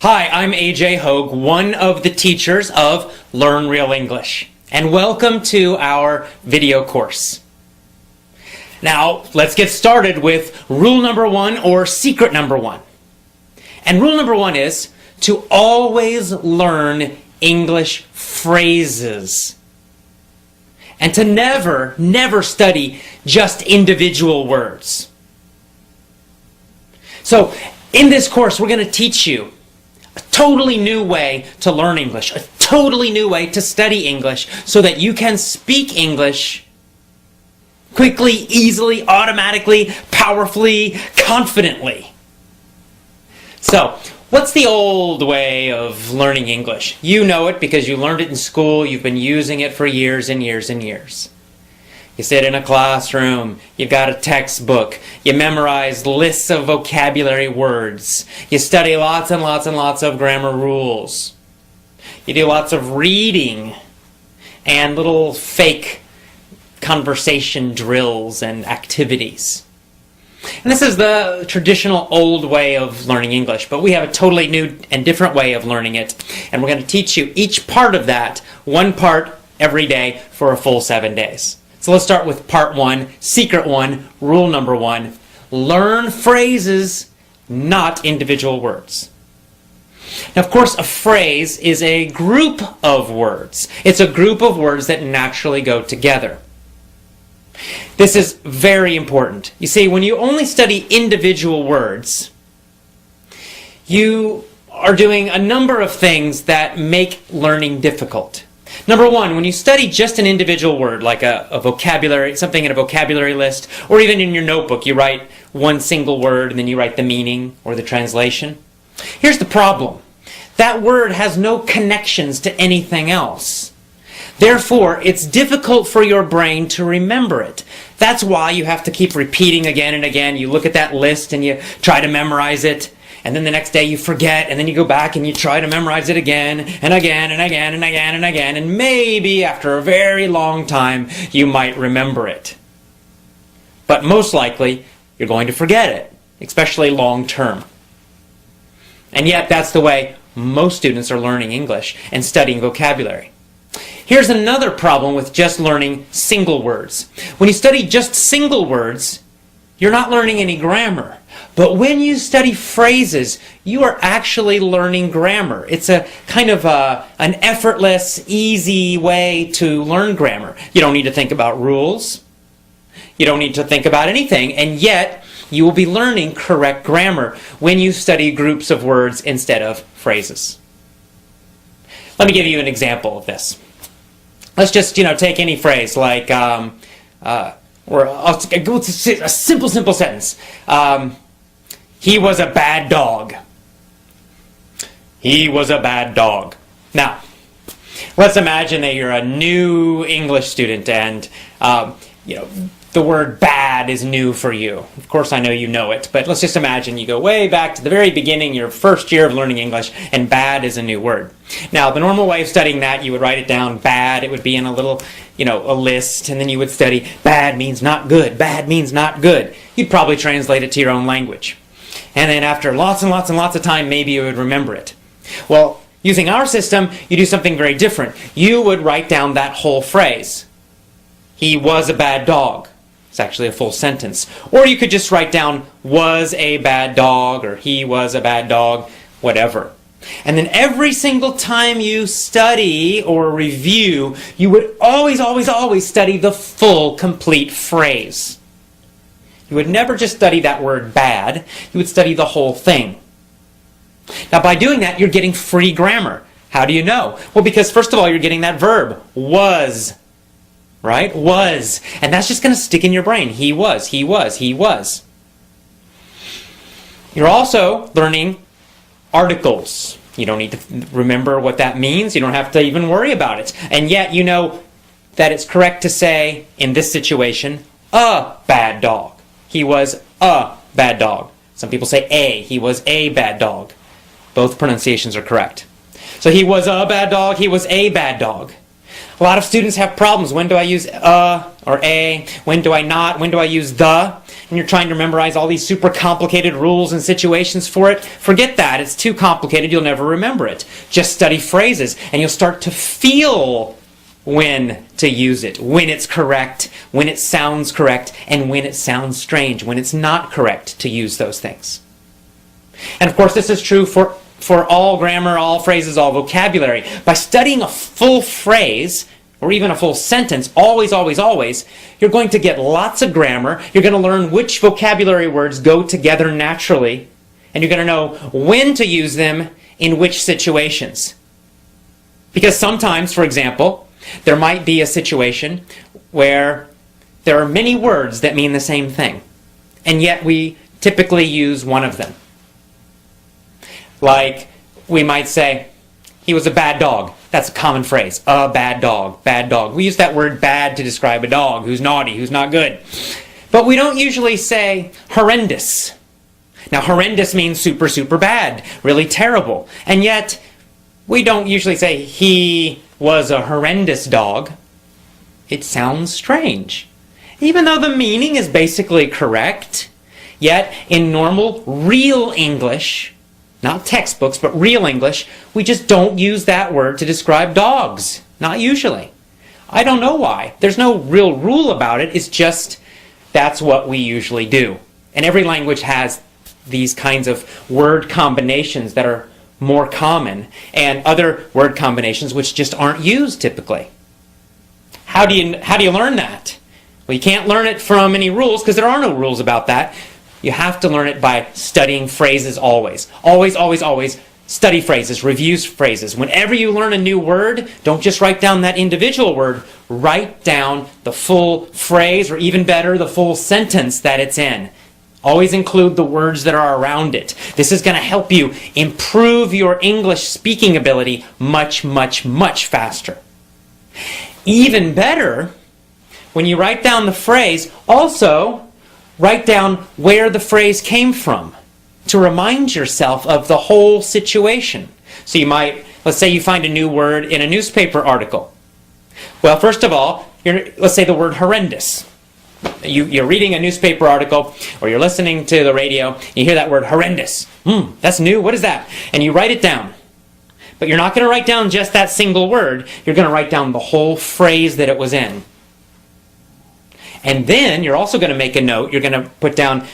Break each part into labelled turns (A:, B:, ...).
A: Hi, I'm AJ Hogue, one of the teachers of Learn Real English, and welcome to our video course. Now, let's get started with rule number one, or secret number one. And rule number one is to always learn English phrases. And to never study just individual words. So, in this course, we're going to teach you a totally new way to learn English, a totally new way to study English so that you can speak English quickly, easily, automatically, powerfully, confidently. So, what's the old way of learning English? You know it because you learned it in school, you've been using it for years and years and years. You sit in a classroom, you've got a textbook, you memorize lists of vocabulary words, you study lots and lots and lots of grammar rules. You do lots of reading and little fake conversation drills and activities. And this is the traditional old way of learning English, but we have a totally new and different way of learning it. And we're going to teach you each part of that, one part every day for a full 7 days. So let's start with part one, secret one, rule number one. Learn phrases, not individual words. Now, of course, a phrase is a group of words. It's a group of words that naturally go together. This is very important. You see, when you only study individual words, you are doing a number of things that make learning difficult. Number one, when you study just an individual word, like a vocabulary, something in a vocabulary list, or even in your notebook, you write one single word and then you write the meaning or the translation. Here's the problem. That word has no connections to anything else. Therefore, it's difficult for your brain to remember it. That's why you have to keep repeating again and again. You look at that list and you try to memorize it. And then the next day you forget, and then you go back and you try to memorize it again, and again, and again, and again, and again, and maybe after a very long time you might remember it. But most likely, you're going to forget it, especially long term. And yet that's the way most students are learning English and studying vocabulary. Here's another problem with just learning single words. When you study just single words, you're not learning any grammar. But when you study phrases, you are actually learning grammar. It's a kind of an effortless, easy way to learn grammar. You don't need to think about rules. You don't need to think about anything. And yet, you will be learning correct grammar when you study groups of words instead of phrases. Let me give you an example of this. Let's just, take any phrase like, or I'll go to a simple sentence. He was a bad dog. He was a bad dog. Now, let's imagine that you're a new English student and, the word bad is new for you. Of course, I know you know it, but let's just imagine you go way back to the very beginning, your first year of learning English, and bad is a new word. Now, the normal way of studying that, you would write it down, bad, it would be in a little, a list, and then you would study, bad means not good, bad means not good. You'd probably translate it to your own language. And then after lots and lots and lots of time, maybe you would remember it. Well, using our system, you do something very different. You would write down that whole phrase. He was a bad dog. It's actually a full sentence. Or you could just write down, was a bad dog, or he was a bad dog, whatever. And then every single time you study or review, you would always study the full, complete phrase. You would never just study that word bad. You would study the whole thing. Now, by doing that, you're getting free grammar. How do you know? Well, because first of all, you're getting that verb, was. Right? Was. And that's just going to stick in your brain. He was, he was, he was. You're also learning articles. You don't need to remember what that means. You don't have to even worry about it. And yet you know that it's correct to say, in this situation, a bad dog. He was a bad dog. Some people say a. He was a bad dog. Both pronunciations are correct. So he was a bad dog. He was a bad dog. A lot of students have problems. When do I use or a? When do I not? When do I use the? and you're trying to memorize all these super complicated rules and situations for it, forget that. It's too complicated. You'll never remember it. Just study phrases, and you'll start to feel when to use it, when it's correct, when it sounds correct, and when it sounds strange, when it's not correct to use those things. And of course, this is true for all grammar, all phrases, all vocabulary. By studying a full phrase, or even a full sentence, always, always, always, you're going to get lots of grammar. You're going to learn which vocabulary words go together naturally, and you're going to know when to use them in which situations. Because sometimes, for example, there might be a situation where there are many words that mean the same thing, and yet we typically use one of them. Like, we might say, he was a bad dog. That's a common phrase. A bad dog. Bad dog. We use that word bad to describe a dog who's naughty, who's not good. But we don't usually say horrendous. Now, horrendous means super, super bad. Really terrible. And yet, we don't usually say he was a horrendous dog. It sounds strange. Even though the meaning is basically correct, yet in normal, real English, not textbooks, but real English, we just don't use that word to describe dogs. Not usually. I don't know why. There's no real rule about it. It's just that's what we usually do. And every language has these kinds of word combinations that are more common, and other word combinations which just aren't used typically. How do you learn that? Well, you can't learn it from any rules, because there are no rules about that. You have to learn it by studying phrases always. Always, always, always study phrases, review phrases. Whenever you learn a new word, don't just write down that individual word. Write down the full phrase, or even better, the full sentence that it's in. Always include the words that are around it. This is going to help you improve your English speaking ability much, much, much faster. Even better, when you write down the phrase, also write down where the phrase came from to remind yourself of the whole situation. So you might, let's say you find a new word in a newspaper article. Well, first of all, let's say the word horrendous. You're reading a newspaper article, or you're listening to the radio, you hear that word horrendous. That's new, what is that? And you write it down. But you're not going to write down just that single word, you're going to write down the whole phrase that it was in. And then you're also going to make a note, you're going to put down,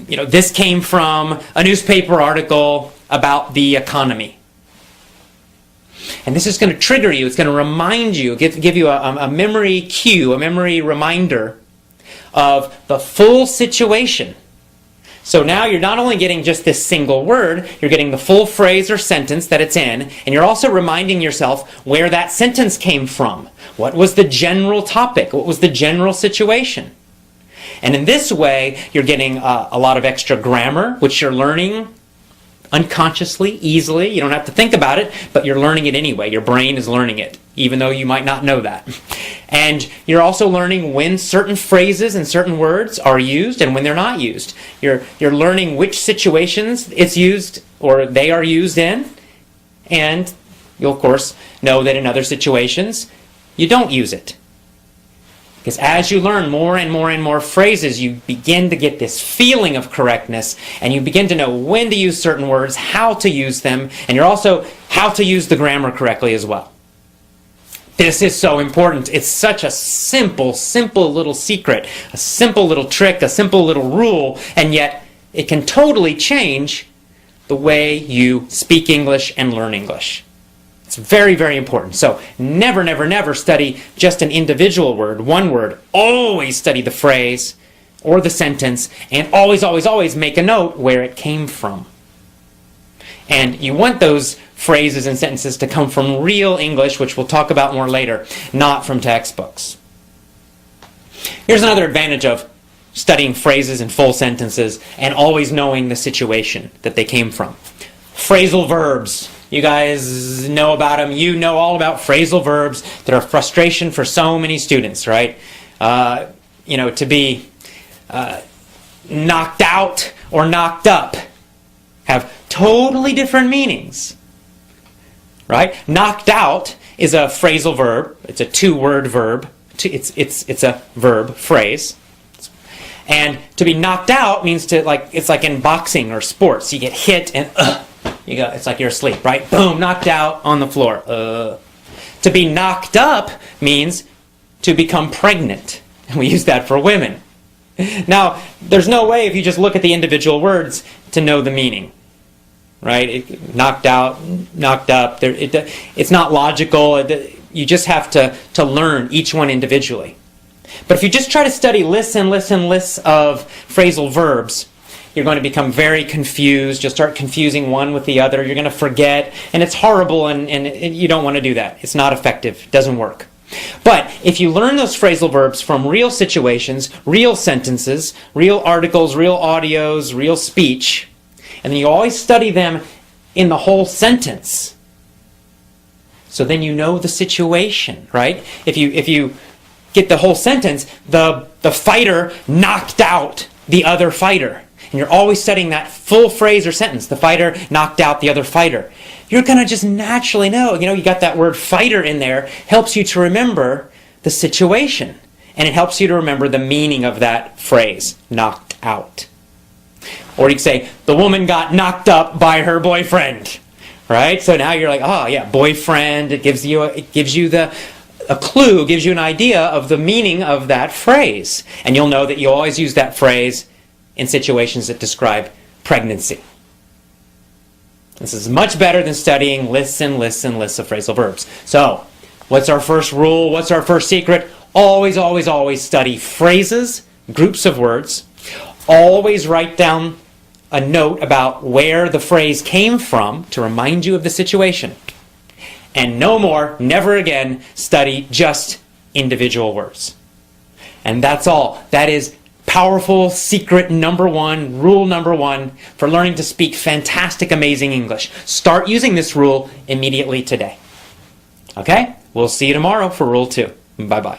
A: this came from a newspaper article about the economy. And this is going to trigger you, it's going to remind you, give you a memory cue, a memory reminder of the full situation. So now you're not only getting just this single word, you're getting the full phrase or sentence that it's in, and you're also reminding yourself where that sentence came from. What was the general topic? What was the general situation? And in this way, you're getting a lot of extra grammar, which you're learning unconsciously, easily. You don't have to think about it, but you're learning it anyway. Your brain is learning it, even though you might not know that. And you're also learning when certain phrases and certain words are used and when they're not used. You're learning which situations it's used or they are used in, and you'll of course know that in other situations you don't use it. Because as you learn more and more and more phrases, you begin to get this feeling of correctness, and you begin to know when to use certain words, how to use them, and you're also how to use the grammar correctly as well. This is so important. It's such a simple, simple little secret, a simple little trick, a simple little rule, and yet it can totally change the way you speak English and learn English. It's very, very important. So never, never, never study just an individual word, one word. Always study the phrase or the sentence, and always, always, always make a note where it came from. And you want those phrases and sentences to come from real English, which we'll talk about more later, not from textbooks. Here's another advantage of studying phrases and full sentences and always knowing the situation that they came from. Phrasal verbs. You guys know about them. You know all about phrasal verbs. They're a frustration for so many students, right? To be knocked out or knocked up have totally different meanings, right? Knocked out is a phrasal verb. It's a two-word verb. It's a verb phrase. And to be knocked out means to, like, it's like in boxing or sports. You get hit and you go, it's like you're asleep, right? Boom, knocked out on the floor. To be knocked up means to become pregnant. And we use that for women. Now, there's no way if you just look at the individual words to know the meaning. Right? Knocked out, knocked up. It's not logical. You just have to learn each one individually. But if you just try to study lists and lists and lists of phrasal verbs, you're going to become very confused. You'll start confusing one with the other. You're going to forget. And it's horrible, and you don't want to do that. It's not effective. It doesn't work. But if you learn those phrasal verbs from real situations, real sentences, real articles, real audios, real speech, and then you always study them in the whole sentence, so then you know the situation, right? If you get the whole sentence, the fighter knocked out the other fighter. And you're always studying that full phrase or sentence. The fighter knocked out the other fighter. You're going to just naturally know. You got that word fighter in there. Helps you to remember the situation. And it helps you to remember the meaning of that phrase, knocked out. Or you could say, the woman got knocked up by her boyfriend. Right? So now you're like, oh yeah, boyfriend. It gives you a clue, gives you an idea of the meaning of that phrase. And you'll know that you always use that phrase in situations that describe pregnancy. This is much better than studying lists and lists and lists of phrasal verbs. So, what's our first rule? What's our first secret? Always, always, always study phrases, groups of words. Always write down a note about where the phrase came from to remind you of the situation. And no more, never again, study just individual words. And that's all. That is powerful secret number one, rule number one for learning to speak fantastic, amazing English. Start using this rule immediately today. Okay? We'll see you tomorrow for rule 2. Bye-bye.